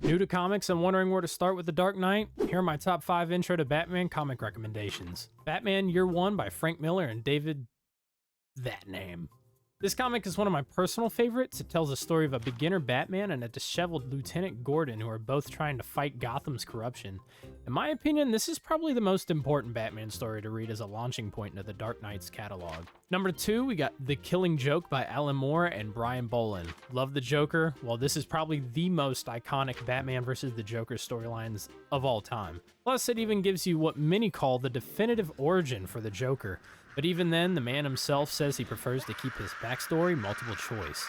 New to comics and wondering where to start with The Dark Knight? Here are my top 5 intro to Batman comic recommendations. Batman Year One by Frank Miller and David... that name. This comic is one of my personal favorites. It tells the story of a beginner Batman and a disheveled Lieutenant Gordon who are both trying to fight Gotham's corruption. In my opinion, this is probably the most important Batman story to read as a launching point into the Dark Knight's catalog. Number 2, we got The Killing Joke by Alan Moore and Brian Bolland. Love the Joker. Well, this is probably the most iconic Batman vs. the Joker storylines of all time. Plus, it even gives you what many call the definitive origin for the Joker. But even then, the man himself says he prefers to keep his backstory multiple choice.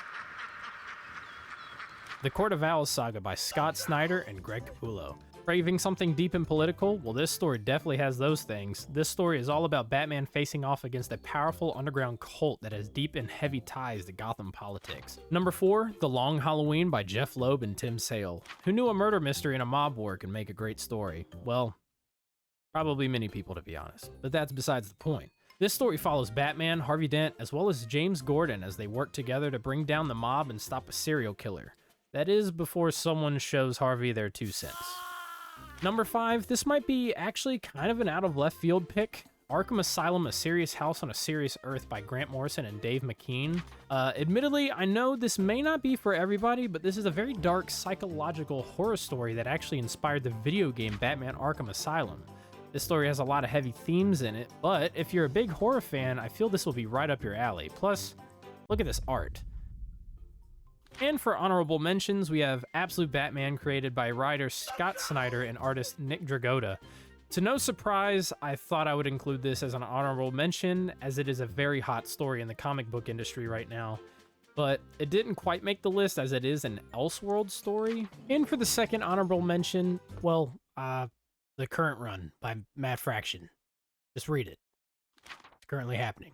The Court of Owls saga by Scott Snyder and Greg Capullo. Craving something deep and political? Well, this story definitely has those things. This story is all about Batman facing off against a powerful underground cult that has deep and heavy ties to Gotham politics. Number 4, The Long Halloween by Jeff Loeb and Tim Sale. Who knew a murder mystery and a mob war could make a great story? Well, probably many people, to be honest. But that's besides the point. This story follows Batman, Harvey Dent, as well as James Gordon as they work together to bring down the mob and stop a serial killer. That is, before someone shows Harvey their 2 cents. Number 5, this might be actually kind of an out of left field pick. Arkham Asylum, A Serious House on a Serious Earth by Grant Morrison and Dave McKean. Admittedly, I know this may not be for everybody, but this is a very dark psychological horror story that actually inspired the video game Batman Arkham Asylum. This story has a lot of heavy themes in it, but if you're a big horror fan, I feel this will be right up your alley. Plus, look at this art. And for honorable mentions, we have Absolute Batman, created by writer Scott Snyder and artist Nick Dragotta. To no surprise, I thought I would include this as an honorable mention, as it is a very hot story in the comic book industry right now. But it didn't quite make the list as it is an Elseworld story. And for the second honorable mention, well, The Current Run by Matt Fraction. Just read it. It's currently happening.